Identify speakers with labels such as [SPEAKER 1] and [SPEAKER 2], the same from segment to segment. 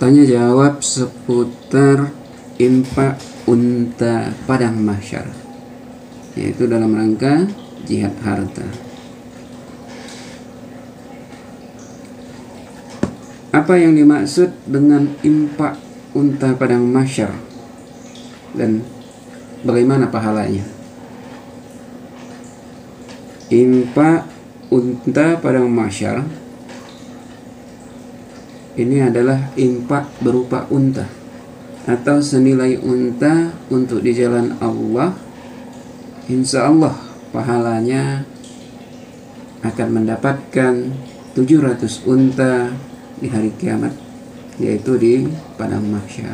[SPEAKER 1] Tanya jawab seputar infak unta padang mahsyar, yaitu dalam rangka jihad harta. Apa yang dimaksud dengan infak unta padang mahsyar dan bagaimana pahalanya? Infak unta padang mahsyar ini adalah infak berupa unta atau senilai unta untuk di jalan Allah. Insya Allah pahalanya akan mendapatkan 700 unta di hari kiamat, yaitu di padang mahsyar,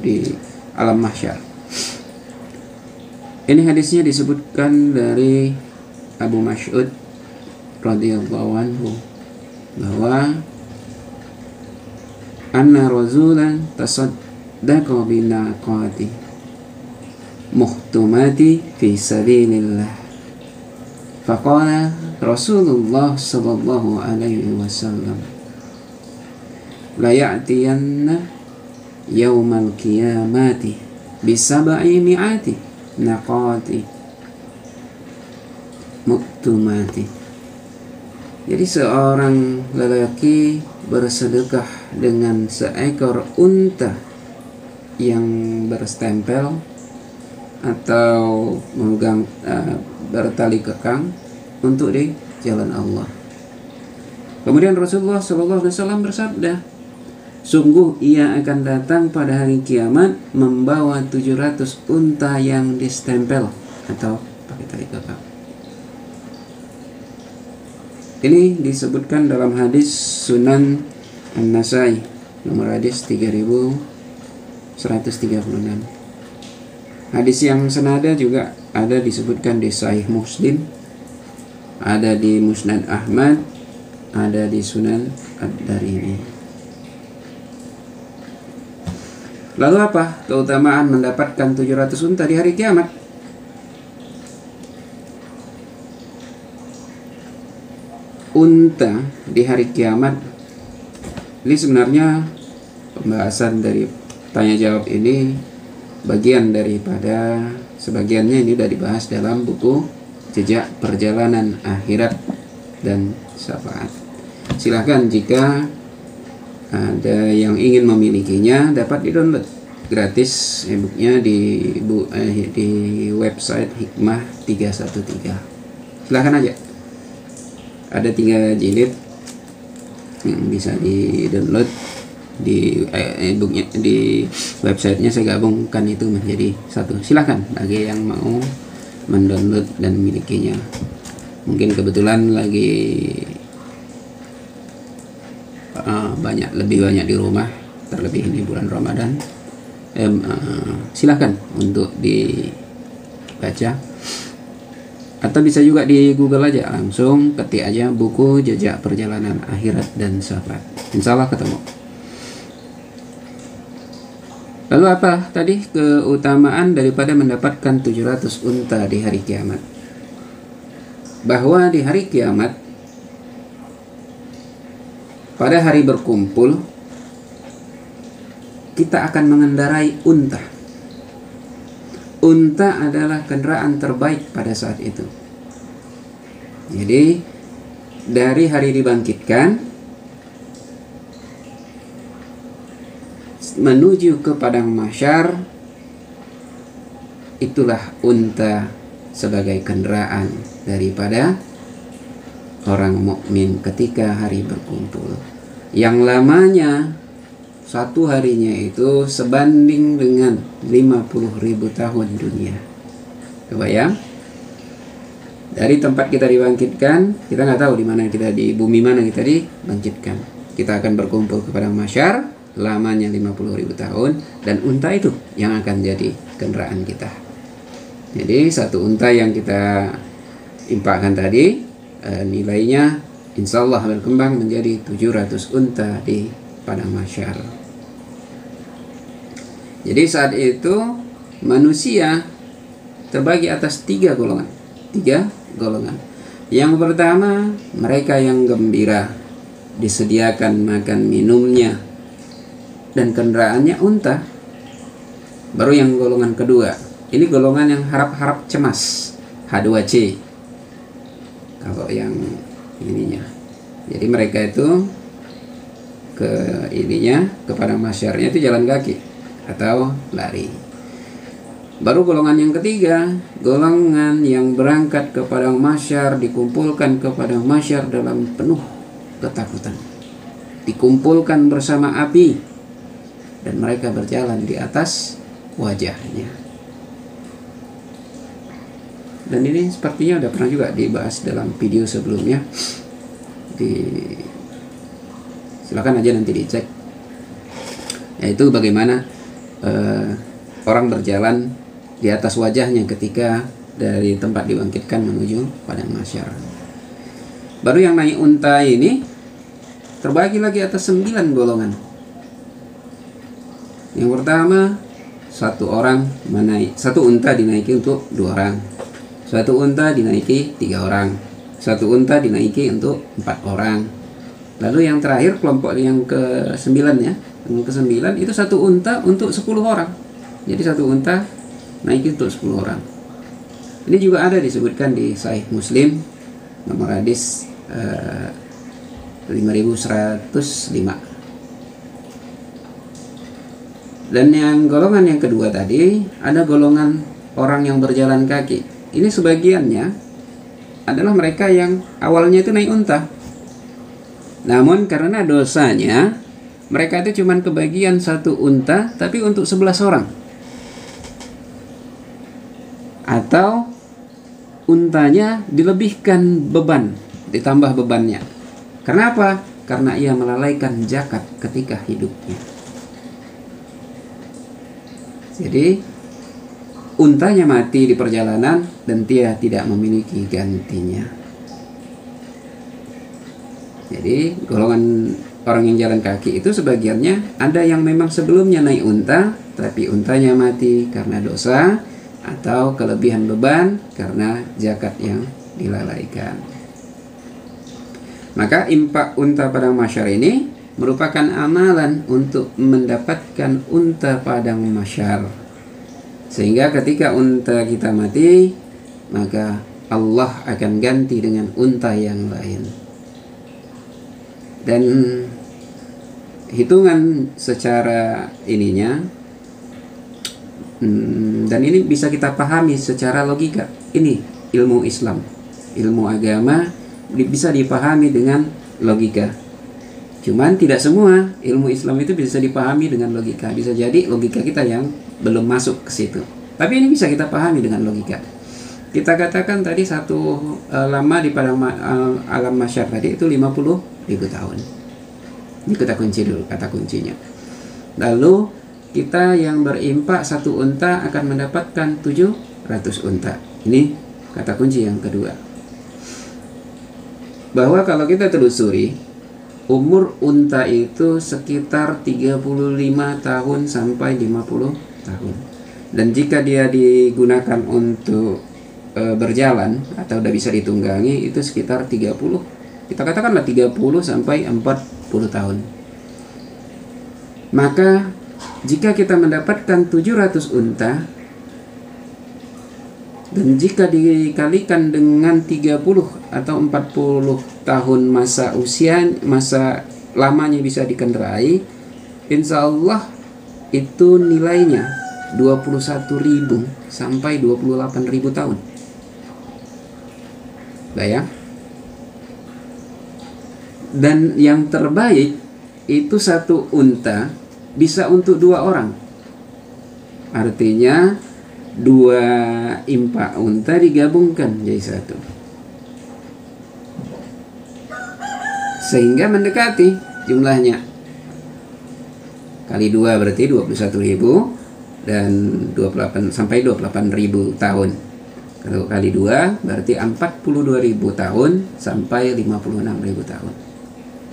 [SPEAKER 1] di alam mahsyar. Ini hadisnya disebutkan dari Abu Mas'ud radhiyallahu anhu bahwa anna rajulan tasaddaqa binaqati muhtumati fi sabilillah faqala Rasulullah sallallahu alaihi wasallam la ya'tiyanna yawmal qiyamati bisab'i mi'ati naqati muhtumati. Jadi seorang lelaki bersedekah dengan seekor unta yang berstempel atau memegang bertali kekang untuk di jalan Allah. Kemudian Rasulullah SAW bersabda, sungguh ia akan datang pada hari kiamat membawa 700 unta yang distempel atau pakai tali kekang. Ini disebutkan dalam hadis Sunan An-Nasai nomor hadis 3136. Hadis yang senada juga ada disebutkan di Sahih Muslim, ada di Musnad Ahmad, ada di Sunan Ad-Darimi. Lalu apa keutamaan mendapatkan 700 unta di hari kiamat? Unta di hari kiamat ini sebenarnya pembahasan dari tanya jawab ini bagian daripada sebagiannya ini sudah dibahas dalam buku Jejak Perjalanan Akhirat dan Syafaat. Silahkan jika ada yang ingin memilikinya dapat di-download gratis e-booknya di website Hikmah 313. Silahkan aja. Ada 3 jilid yang bisa di-download di e-booknya, di websitenya saya gabungkan itu menjadi satu. Silahkan bagi yang mau mendownload dan memilikinya. Mungkin kebetulan lagi lebih banyak di rumah, terlebih ini bulan Ramadan. Silahkan untuk dibaca. Atau bisa juga di Google aja, langsung ketik aja buku Jejak Perjalanan Akhirat dan Syafaat. Insya Allah ketemu. Lalu apa tadi keutamaan daripada mendapatkan 700 unta di hari kiamat? Bahwa di hari kiamat, pada hari berkumpul, kita akan mengendarai unta. Unta adalah kendaraan terbaik pada saat itu. Jadi dari hari dibangkitkan menuju ke padang mahsyar, itulah unta sebagai kendaraan daripada orang mukmin ketika hari berkumpul. Yang lamanya satu harinya itu sebanding dengan 50.000 tahun dunia. Kebayang? Dari tempat kita dibangkitkan, kita nggak tahu di mana kita, di bumi mana kita dibangkitkan. Kita akan berkumpul ke padang mahsyar, lamanya 50.000 tahun, dan unta itu yang akan jadi kendaraan kita. Jadi satu unta yang kita infakkan tadi nilainya insya Allah berkembang menjadi 700 unta di padang mahsyar. Jadi saat itu manusia terbagi atas 3 golongan. 3 golongan. Yang pertama, mereka yang gembira, disediakan makan minumnya dan kendaraannya unta. Baru yang golongan kedua, ini golongan yang harap-harap cemas, H2C. Kalau yang ininya, jadi mereka itu ke ininya, ke padang mahsyarnya itu jalan kaki atau lari. Baru golongan yang ketiga, golongan yang berangkat ke padang mahsyar, dikumpulkan ke padang mahsyar dalam penuh ketakutan, dikumpulkan bersama api, dan mereka berjalan di atas wajahnya. Dan ini sepertinya udah pernah juga dibahas dalam video sebelumnya. Silakan aja nanti dicek, yaitu bagaimana orang berjalan di atas wajahnya ketika dari tempat dibangkitkan menuju padang mahsyar. Baru yang naik unta ini terbagi lagi atas 9 golongan. Yang pertama, satu unta dinaiki untuk 2 orang, satu unta dinaiki 3 orang, satu unta dinaiki untuk 4 orang. Lalu yang terakhir, kelompok yang ke-9 ya, yang ke-9 itu satu unta untuk 10 orang. Jadi satu unta naik untuk 10 orang. Ini juga ada disebutkan di Sahih Muslim, nomor hadis 5105. Dan yang golongan yang kedua tadi, ada golongan orang yang berjalan kaki. Ini sebagiannya adalah mereka yang awalnya itu naik unta, namun karena dosanya mereka itu cuma kebagian satu unta tapi untuk 11 orang, atau untanya dilebihkan beban, ditambah bebannya. Kenapa? Karena ia melalaikan zakat ketika hidupnya. Jadi untanya mati di perjalanan dan dia tidak memiliki gantinya. Jadi golongan orang yang jalan kaki itu sebagiannya ada yang memang sebelumnya naik unta tapi untanya mati karena dosa atau kelebihan beban karena zakat yang dilalaikan. Maka infak unta padang mahsyar ini merupakan amalan untuk mendapatkan unta padang mahsyar. Sehingga ketika unta kita mati, maka Allah akan ganti dengan unta yang lain. Dan hitungan secara ininya, dan ini bisa kita pahami secara logika. Ini ilmu Islam, ilmu agama bisa dipahami dengan logika. Cuman tidak semua ilmu Islam itu bisa dipahami dengan logika. Bisa jadi logika kita yang belum masuk ke situ. Tapi ini bisa kita pahami dengan logika. Kita katakan tadi satu lama di padang alam mahsyar tadi itu 50.000 tahun. Ini kita kunci dulu kata kuncinya. Lalu kita yang berimpak satu unta akan mendapatkan 700 unta. Ini kata kunci yang kedua. Bahwa kalau kita telusuri, umur unta itu sekitar 35 tahun sampai 50 tahun. Dan jika dia digunakan untuk berjalan atau udah bisa ditunggangi itu sekitar 30. Kita katakanlah 30 sampai 40 tahun. Maka jika kita mendapatkan 700 unta dan jika dikalikan dengan 30 atau 40 tahun masa lamanya bisa dikendarai, insya Allah itu nilainya 21.000 sampai 28.000 tahun. Bayang. Dan yang terbaik itu satu unta bisa untuk 2 orang. Artinya 2 impak unta digabungkan jadi 1, sehingga mendekati jumlahnya. Kali 2 berarti 21.000 dan 28 sampai 28.000 tahun. Kalau kali 2 berarti 42.000 tahun sampai 56.000 tahun.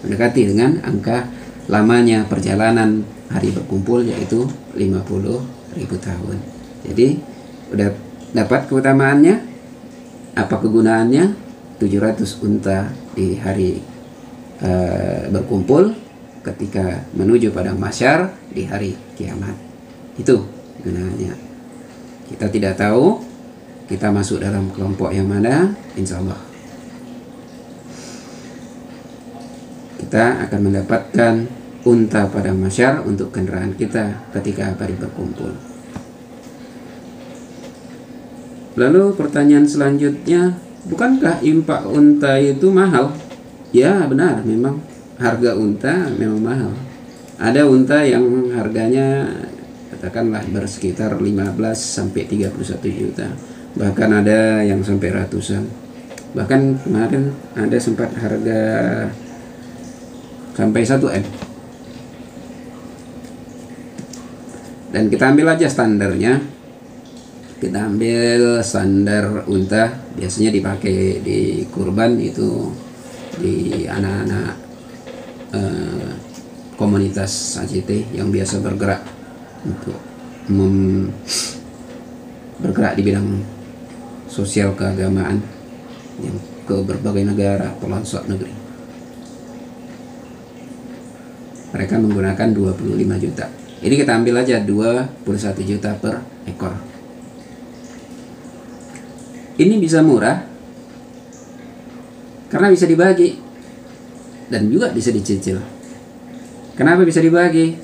[SPEAKER 1] Mendekati dengan angka lamanya perjalanan hari berkumpul yaitu 50.000 tahun. Jadi udah dapat keutamaannya. Apa kegunaannya? 700 unta di hari berkumpul ketika menuju padang mahsyar di hari kiamat. Itu gunanya. Kita tidak tahu kita masuk dalam kelompok yang mana, insya Allah kita akan mendapatkan unta padang mahsyar untuk kendaraan kita ketika hari berkumpul. Lalu pertanyaan selanjutnya, bukankah impak unta itu mahal? Ya benar, memang harga unta memang mahal. Ada unta yang harganya katakanlah bersekitar 15 sampai 31 juta. Bahkan ada yang sampai ratusan. Bahkan kemarin ada sempat harga sampai 1 M. Dan kita ambil aja standarnya. Kita ambil standar unta, biasanya dipakai di kurban, itu di anak-anak komunitas ACT yang biasa bergerak untuk bergerak di bidang sosial keagamaan yang ke berbagai negara, pelosok negeri. Mereka menggunakan 25 juta. Ini kita ambil aja 21 juta per ekor. Ini bisa murah karena bisa dibagi dan juga bisa dicicil. Kenapa bisa dibagi?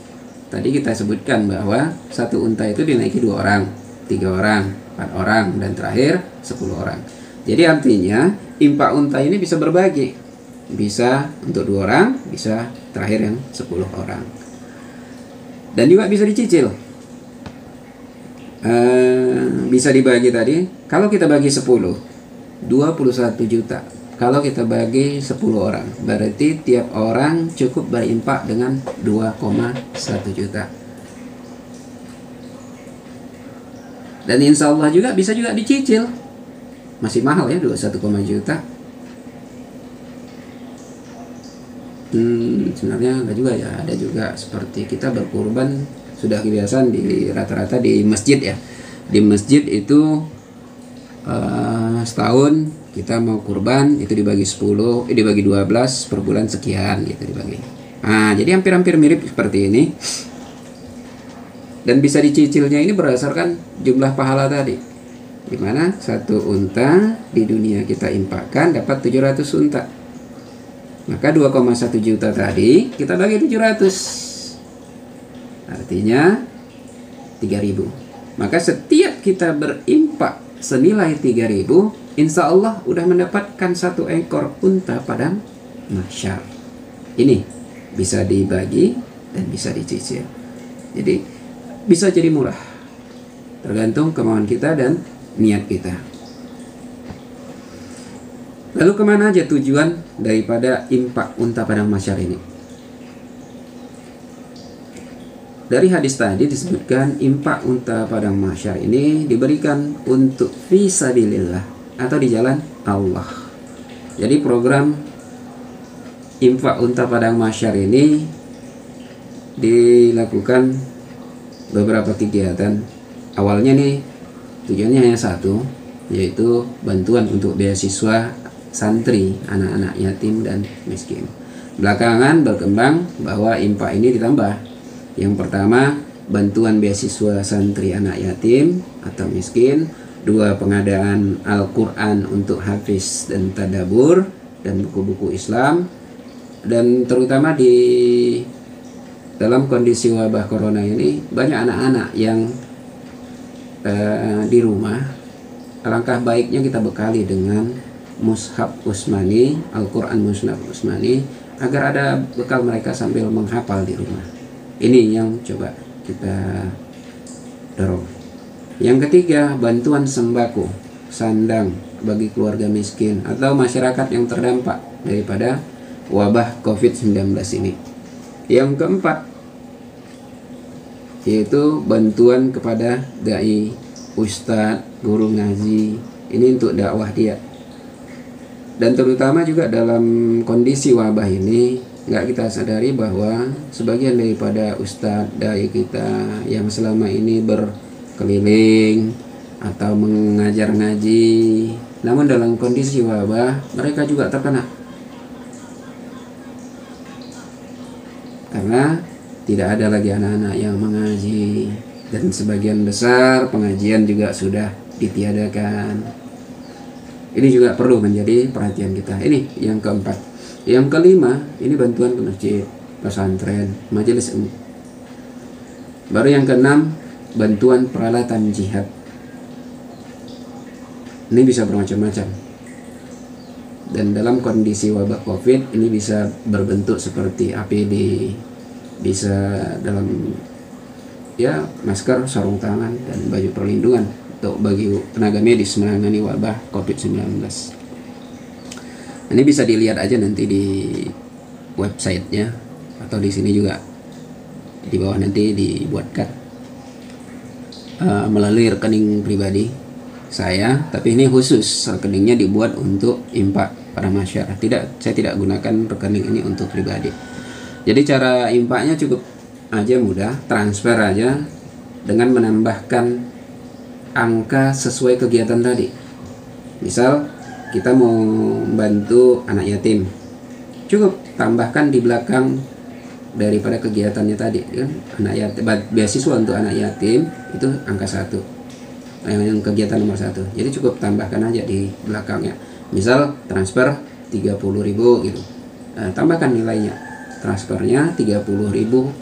[SPEAKER 1] Tadi kita sebutkan bahwa satu unta itu dinaiki 2 orang, 3 orang, 4 orang, dan terakhir 10 orang. Jadi artinya impak unta ini bisa berbagi, bisa untuk 2 orang, bisa terakhir yang 10 orang, dan juga bisa dicicil. Bisa dibagi tadi. Kalau kita bagi 10, 21 juta. Kalau kita bagi 10 orang, berarti tiap orang cukup berimpak dengan 2,1 juta. Dan insya Allah juga bisa juga dicicil. Masih mahal ya, 21 juta. Sebenarnya enggak juga ya. Ada juga seperti kita berkurban, sudah kebiasaan di rata-rata di masjid ya. Di masjid itu setahun kita mau kurban itu dibagi 10, dibagi 12 per bulan sekian gitu dibagi. Nah, jadi hampir-hampir mirip seperti ini. Dan bisa dicicilnya ini berdasarkan jumlah pahala tadi. Dimana satu unta di dunia kita impakkan dapat 700 unta. Maka 2,1 juta tadi kita bagi 700. Artinya 3.000. Maka setiap kita berimpak senilai 3.000, insya Allah udah mendapatkan 1 ekor unta padang mahsyar. Ini bisa dibagi dan bisa dicicil. Jadi bisa jadi murah, tergantung kemauan kita dan niat kita. Lalu kemana aja tujuan daripada impak unta padang mahsyar ini? Dari hadis tadi disebutkan impak unta padang mahsyar ini diberikan untuk fisabilillah atau di jalan Allah. Jadi program impak unta padang mahsyar ini dilakukan beberapa kegiatan. Awalnya nih tujuannya hanya satu, yaitu bantuan untuk beasiswa santri, anak-anak yatim dan miskin. Belakangan berkembang bahwa impak ini ditambah. Yang pertama, bantuan beasiswa santri anak yatim atau miskin. 2, pengadaan Al-Quran untuk hafiz dan tadabur dan buku-buku Islam. Dan terutama di dalam kondisi wabah corona ini, banyak anak-anak yang di rumah. Alangkah baiknya kita bekali dengan mushaf Utsmani, Al-Quran mushaf Utsmani, agar ada bekal mereka sambil menghafal di rumah. Ini yang coba kita dorong. Yang ketiga, bantuan sembako, sandang bagi keluarga miskin atau masyarakat yang terdampak daripada wabah COVID-19 ini. Yang keempat, yaitu bantuan kepada dai, ustadz, guru ngaji. Ini untuk dakwah dia. Dan terutama juga dalam kondisi wabah ini, nggak kita sadari bahwa sebagian daripada ustadz dai kita yang selama ini berkeliling atau mengajar ngaji, namun dalam kondisi wabah mereka juga terkena. karena tidak ada lagi anak-anak yang mengaji, dan sebagian besar pengajian juga sudah ditiadakan. Ini juga perlu menjadi perhatian kita. Ini yang keempat. Yang kelima, ini bantuan ke masjid, pesantren, majelis ilmu. Baru yang keenam, bantuan peralatan jihad. Ini bisa bermacam-macam. Dan dalam kondisi wabah COVID ini bisa berbentuk seperti APD, bisa dalam masker, sarung tangan, dan baju perlindungan untuk bagi tenaga medis menangani wabah COVID-19. Ini bisa dilihat aja nanti di websitenya, atau di sini juga di bawah nanti dibuatkan melalui rekening pribadi saya, tapi ini khusus rekeningnya dibuat untuk infak pada masyarakat. Saya tidak gunakan rekening ini untuk pribadi. Jadi cara infaknya cukup aja mudah, transfer aja dengan menambahkan angka sesuai kegiatan tadi. Misal kita mau membantu anak yatim, cukup tambahkan di belakang daripada kegiatannya tadi, kan? Anak yatim, beasiswa untuk anak yatim itu angka 1. Yang kegiatan nomor 1. Jadi cukup tambahkan aja di belakangnya. Misal transfer 30.000 gitu. Tambahkan nilainya. Transfernya 30.001.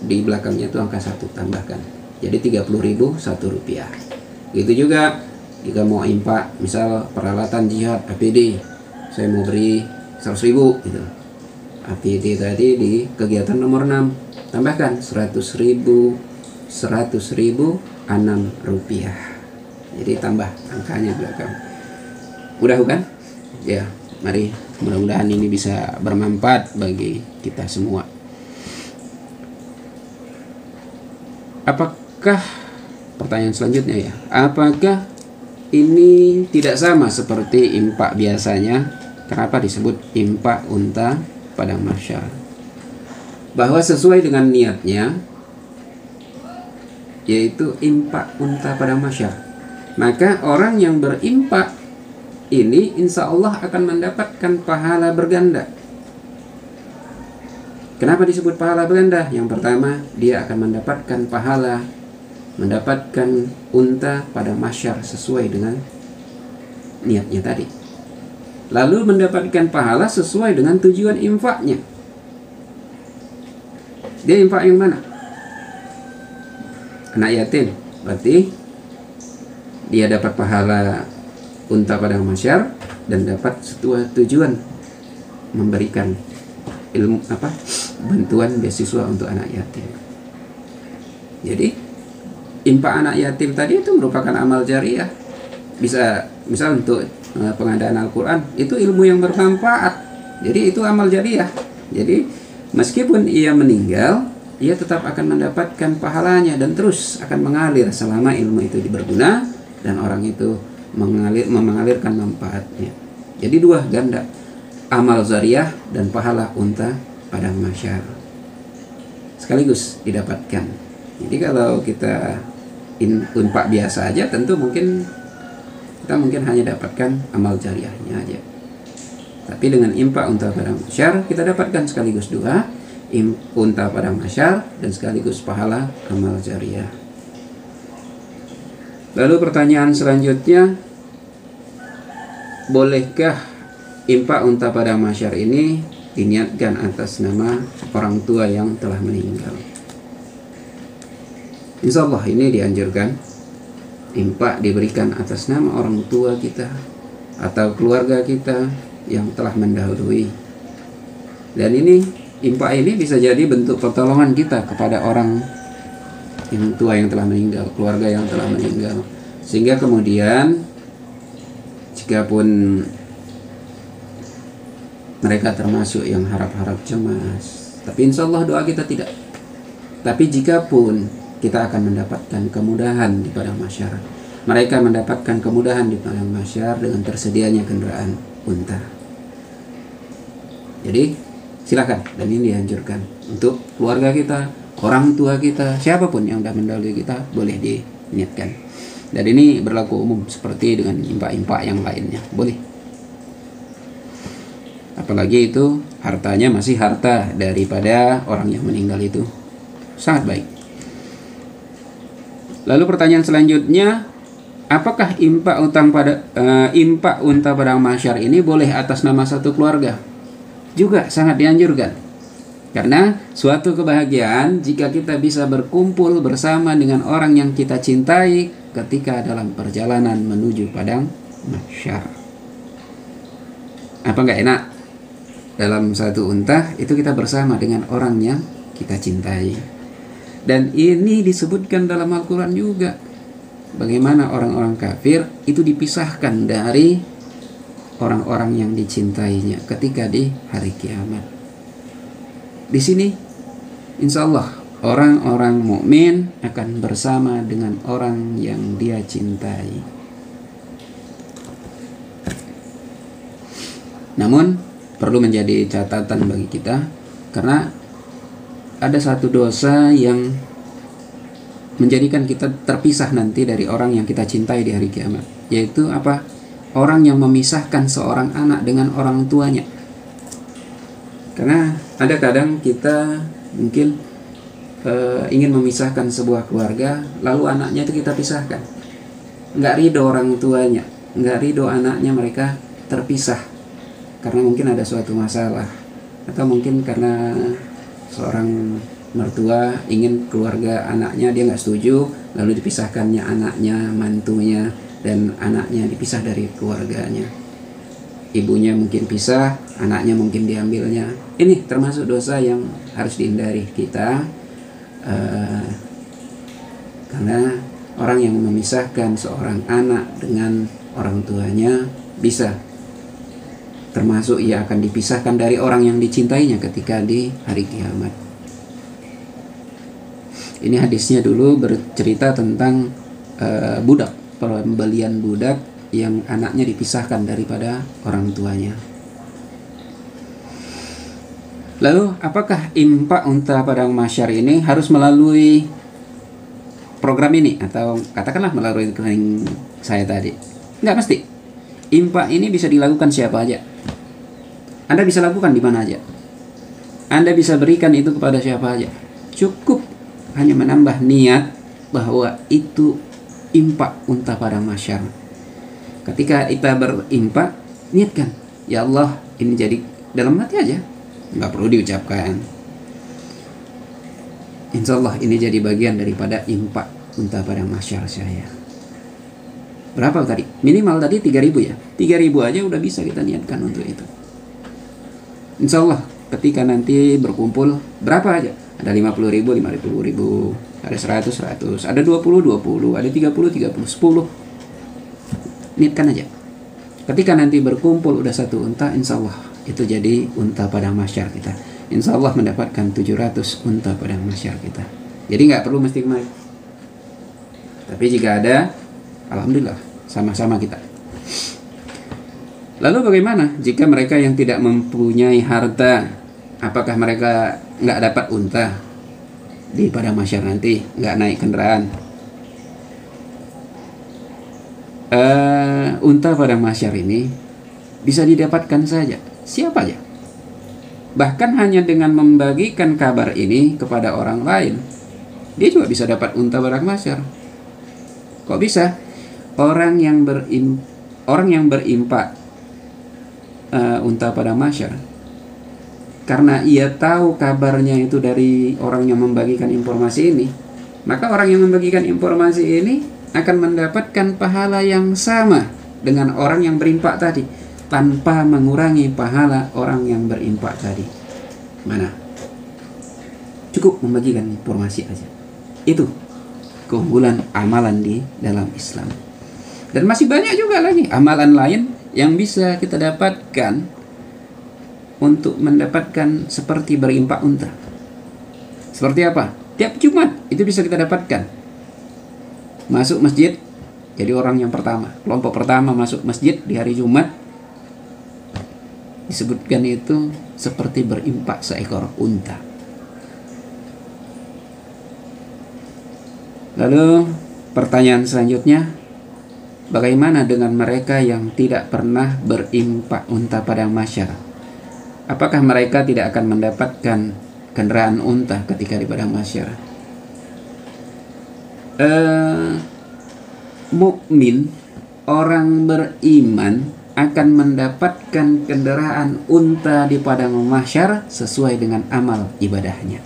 [SPEAKER 1] Di belakangnya itu angka 1 tambahkan. Jadi 30.000 Rp1. Gitu juga jika mau infak, misal peralatan jihad APD, saya mau beri 100.000 gitu. APD tadi di kegiatan nomor 6 tambahkan 100.000 Rp6. Jadi tambah angkanya belakang. Mudah bukan? Ya, mari mudah-mudahan ini bisa bermanfaat bagi kita semua. Apakah, pertanyaan selanjutnya ya, apakah ini tidak sama seperti infak biasanya? Kenapa disebut infak unta padang mahsyar? Bahwa sesuai dengan niatnya, yaitu infak unta padang mahsyar, maka orang yang berinfak ini insya Allah akan mendapatkan pahala berganda. Kenapa disebut pahala berganda? Yang pertama, dia akan mendapatkan unta pada mahsyar sesuai dengan niatnya tadi. Lalu mendapatkan pahala sesuai dengan tujuan infaknya. Dia infak yang mana? Anak yatim, berarti dia dapat pahala unta padang mahsyar dan dapat tujuan memberikan ilmu bantuan beasiswa untuk anak yatim. Jadi infak anak yatim tadi itu merupakan amal jariah. Bisa misal untuk pengadaan Al-Quran, itu ilmu yang bermanfaat. Jadi itu amal jariah. Jadi meskipun ia meninggal, ia tetap akan mendapatkan pahalanya dan terus akan mengalir selama ilmu itu berguna dan orang itu mengalirkan manfaatnya. Jadi dua ganda, amal zariah dan pahala unta padang mahsyar sekaligus didapatkan. Jadi kalau kita infak biasa aja, tentu kita mungkin hanya dapatkan amal jariahnya aja. Tapi dengan infak unta padang mahsyar kita dapatkan sekaligus dua, unta padang mahsyar dan sekaligus pahala amal jariah. Lalu pertanyaan selanjutnya, bolehkah infak unta padang mahsyar ini diniatkan atas nama orang tua yang telah meninggal? Insya Allah ini dianjurkan. Infak diberikan atas nama orang tua kita atau keluarga kita yang telah mendahului. Dan infak ini bisa jadi bentuk pertolongan kita kepada orang yang tua yang telah meninggal, keluarga yang telah meninggal. Sehingga kemudian jikapun mereka termasuk yang harap-harap cemas, tapi insya Allah doa kita tidak. Tapi jikapun kita akan mendapatkan kemudahan di padang mahsyar, mereka mendapatkan kemudahan di padang mahsyar dengan tersedianya kendaraan unta. Jadi silakan, dan ini dianjurkan untuk keluarga kita, orang tua kita, siapapun yang sudah mendahului kita boleh diniatkan. Dan ini berlaku umum seperti dengan infak-infak yang lainnya, boleh. Apalagi itu hartanya masih harta daripada orang yang meninggal, itu sangat baik. Lalu pertanyaan selanjutnya, apakah impak unta padang mahsyar ini boleh atas nama satu keluarga? Juga sangat dianjurkan. Karena suatu kebahagiaan jika kita bisa berkumpul bersama dengan orang yang kita cintai ketika dalam perjalanan menuju padang mahsyar. Apa nggak enak? Dalam satu unta itu kita bersama dengan orang yang kita cintai. Dan ini disebutkan dalam Al-Quran juga. Bagaimana orang-orang kafir itu dipisahkan dari orang-orang yang dicintainya ketika di hari kiamat. Di sini insya Allah orang-orang mukmin akan bersama dengan orang yang dia cintai. Namun perlu menjadi catatan bagi kita, karena ada satu dosa yang menjadikan kita terpisah nanti dari orang yang kita cintai di hari kiamat, yaitu apa? Orang yang memisahkan seorang anak dengan orang tuanya. Karena ada kadang kita mungkin ingin memisahkan sebuah keluarga, lalu anaknya itu kita pisahkan. Nggak ridho orang tuanya, nggak ridho anaknya mereka terpisah. Karena mungkin ada suatu masalah, atau mungkin karena seorang mertua ingin keluarga anaknya dia nggak setuju, lalu dipisahkannya anaknya, mantunya, dan anaknya dipisah dari keluarganya. Ibunya mungkin pisah, anaknya mungkin diambilnya. Ini termasuk dosa yang harus dihindari kita, karena orang yang memisahkan seorang anak dengan orang tuanya bisa termasuk ia akan dipisahkan dari orang yang dicintainya ketika di hari kiamat. Ini hadisnya dulu bercerita tentang budak, pembelian budak yang anaknya dipisahkan daripada orang tuanya. Lalu apakah impak unta padang mahsyar ini harus melalui program ini, atau katakanlah melalui rekening saya tadi? Nggak mesti. Impak ini bisa dilakukan siapa aja. Anda bisa lakukan di mana aja. Anda bisa berikan itu kepada siapa aja. Cukup hanya menambah niat bahwa itu impak unta padang mahsyar. Ketika kita berimpak, niatkan, ya Allah, ini jadi dalam hati aja, nggak perlu diucapkan. Insya Allah ini jadi bagian daripada impak unta padang mahsyar saya. Berapa tadi? Minimal tadi 3.000 ya. 3.000 aja udah bisa kita niatkan untuk itu. Insya Allah ketika nanti berkumpul berapa aja? Ada 50.000, 50.000, ada 100, ada 20, ada 30, 10. Niatkan aja. Ketika nanti berkumpul udah satu unta, insya Allah itu jadi unta padang mahsyar kita. Insya Allah mendapatkan 700 unta padang mahsyar kita. Jadi nggak perlu mesti kemari. Tapi jika ada, alhamdulillah, sama-sama kita. Lalu bagaimana jika mereka yang tidak mempunyai harta? Apakah mereka nggak dapat unta di padang mahsyar nanti, nggak naik kendaraan? Unta padang mahsyar ini bisa didapatkan saja, siapa aja. Bahkan hanya dengan membagikan kabar ini kepada orang lain, dia juga bisa dapat unta padang mahsyar. Kok bisa? Orang yang berimpak unta padang mahsyar, karena ia tahu kabarnya itu dari orang yang membagikan informasi ini, maka orang yang membagikan informasi ini akan mendapatkan pahala yang sama dengan orang yang berimpak tadi, tanpa mengurangi pahala orang yang berimpak tadi. Mana? Cukup membagikan informasi aja. Itu keunggulan amalan di dalam Islam. Dan masih banyak juga lagi amalan lain yang bisa kita dapatkan untuk mendapatkan seperti berimpak unta. Seperti apa? Tiap Jumat itu bisa kita dapatkan. Masuk masjid, jadi orang yang pertama, kelompok pertama masuk masjid di hari Jumat, disebutkan itu seperti berimpak seekor unta. Lalu pertanyaan selanjutnya, bagaimana dengan mereka yang tidak pernah berimpak unta padang mahsyar? apakah mereka tidak akan mendapatkan kendaraan unta ketika di padang mahsyar? Mukmin, orang beriman akan mendapatkan kendaraan unta di padang mahsyar sesuai dengan amal ibadahnya.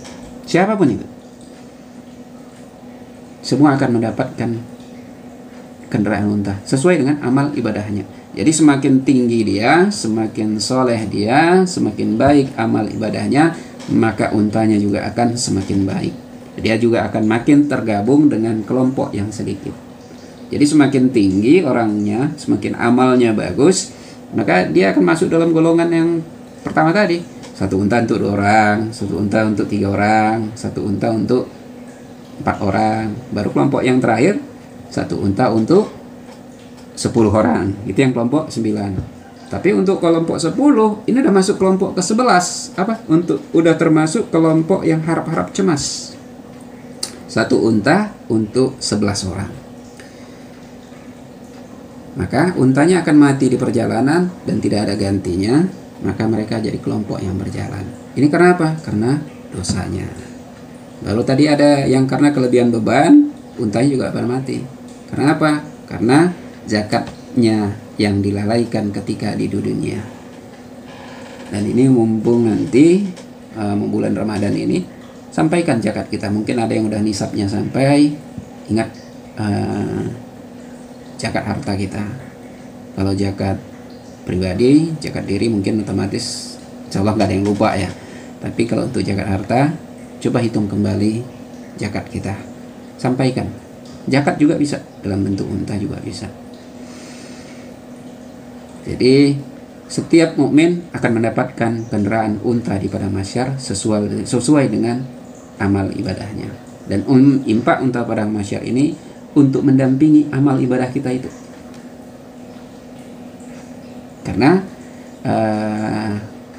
[SPEAKER 1] Siapapun itu, semua akan mendapatkan kendaraan unta sesuai dengan amal ibadahnya. Jadi semakin tinggi dia, semakin soleh dia, semakin baik amal ibadahnya, maka untanya juga akan semakin baik. Dia juga akan makin tergabung dengan kelompok yang sedikit. Jadi semakin tinggi orangnya, semakin amalnya bagus, maka dia akan masuk dalam golongan yang pertama tadi. 1 unta untuk 2 orang, 1 unta untuk 3 orang, 1 unta untuk 4 orang. Baru kelompok yang terakhir, 1 unta untuk 10 orang. Itu yang kelompok 9. Tapi untuk kelompok 10, ini udah masuk kelompok ke-11. Udah termasuk kelompok yang harap-harap cemas. 1 unta untuk 11 orang. Maka untanya akan mati di perjalanan dan tidak ada gantinya, maka mereka jadi kelompok yang berjalan. Ini karena apa? Karena dosanya. Lalu tadi ada yang karena kelebihan beban, untanya juga akan mati. Karena apa? Karena zakatnya yang dilalaikan ketika di dunia. Dan ini mumpung nanti bulan Ramadan ini, sampaikan zakat kita. Mungkin ada yang udah nisabnya sampai, ingat zakat harta kita. Kalau zakat pribadi, zakat diri mungkin otomatis insya Allah nggak ada yang lupa ya. Tapi kalau untuk zakat harta, coba hitung kembali zakat kita, sampaikan. Zakat juga bisa dalam bentuk unta, juga bisa. Jadi setiap mukmin akan mendapatkan kendaraan unta di padang mahsyar sesuai dengan amal ibadahnya. Dan infak unta padang mahsyar ini untuk mendampingi amal ibadah kita itu. Karena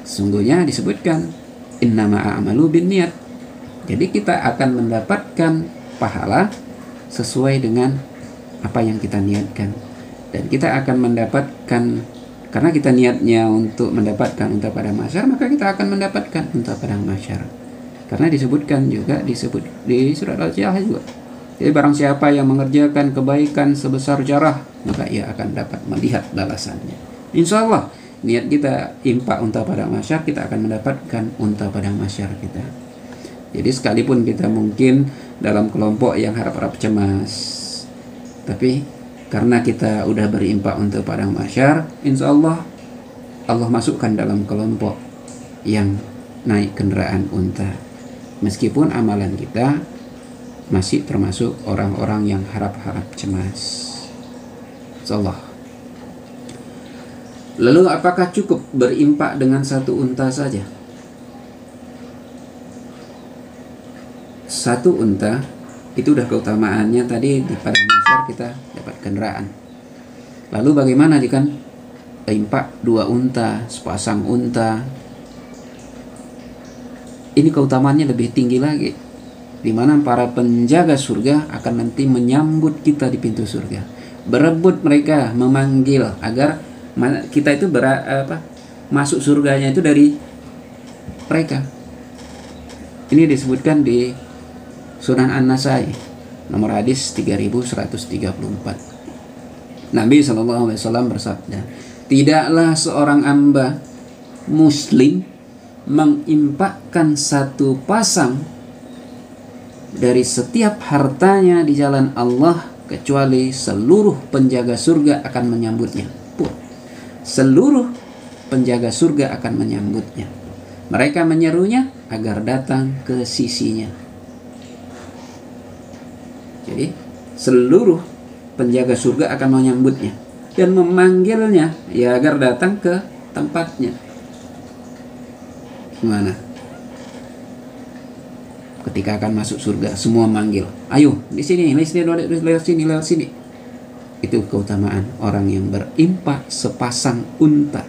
[SPEAKER 1] sungguhnya disebutkan innama a'malu binniyat. Jadi kita akan mendapatkan pahala sesuai dengan apa yang kita niatkan. Dan kita akan mendapatkan, karena kita niatnya untuk mendapatkan unta padang mahsyar, maka kita akan mendapatkan unta padang mahsyar. Karena disebutkan juga di surat Al-Jihad juga. Jadi barang siapa yang mengerjakan kebaikan sebesar zarah, maka ia akan dapat melihat balasannya. Insya Allah, niat kita infak unta padang mahsyar, kita akan mendapatkan unta padang mahsyar kita. Jadi sekalipun kita mungkin dalam kelompok yang harap-harap cemas, tapi karena kita udah berinfak unta padang mahsyar, insya Allah Allah masukkan dalam kelompok yang naik kendaraan unta. Meskipun amalan kita masih termasuk orang-orang yang harap-harap cemas. Insyaallah. Lalu apakah cukup berimpak dengan 1 unta saja? 1 unta itu udah keutamaannya tadi, di padang mahsyar kita dapat kendaraan. Lalu bagaimana jika impak 2 unta, sepasang unta? Ini keutamaannya lebih tinggi lagi, di mana para penjaga surga akan nanti menyambut kita di pintu surga, berebut mereka, memanggil agar kita itu masuk surganya itu dari mereka. Ini disebutkan di Sunan An-Nasai nomor hadis 3134. Nabi SAW bersabda, tidaklah seorang hamba muslim menginfakkan 1 pasang dari setiap hartanya di jalan Allah kecuali seluruh penjaga surga akan menyambutnya. Seluruh penjaga surga akan menyambutnya. Mereka menyerunya agar datang ke sisinya. Jadi seluruh penjaga surga akan menyambutnya dan memanggilnya ya agar datang ke tempatnya. Gimana? Ketika akan masuk surga, semua manggil, ayo di sini, lewat sini. Itu keutamaan orang yang berimpak sepasang unta.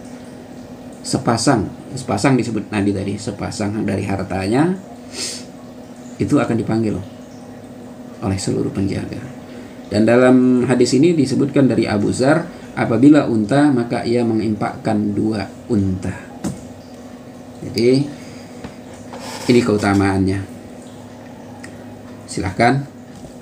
[SPEAKER 1] Sepasang disebut Nabi tadi, sepasang dari hartanya itu akan dipanggil oleh seluruh penjaga. Dan dalam hadis ini disebutkan dari Abu Dzar, apabila unta maka ia mengimpakkan 2 unta. Jadi ini keutamaannya. Silahkan,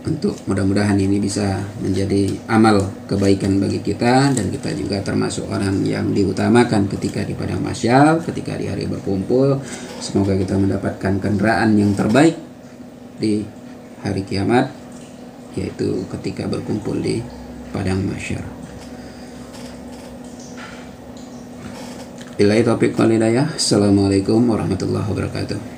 [SPEAKER 1] untuk mudah-mudahan ini bisa menjadi amal kebaikan bagi kita, dan kita juga termasuk orang yang diutamakan ketika di padang mahsyar, ketika di hari berkumpul. Semoga kita mendapatkan kendaraan yang terbaik di hari kiamat, yaitu ketika berkumpul di padang mahsyar. Billahi taufiq wal hidayah. Assalamualaikum warahmatullahi wabarakatuh.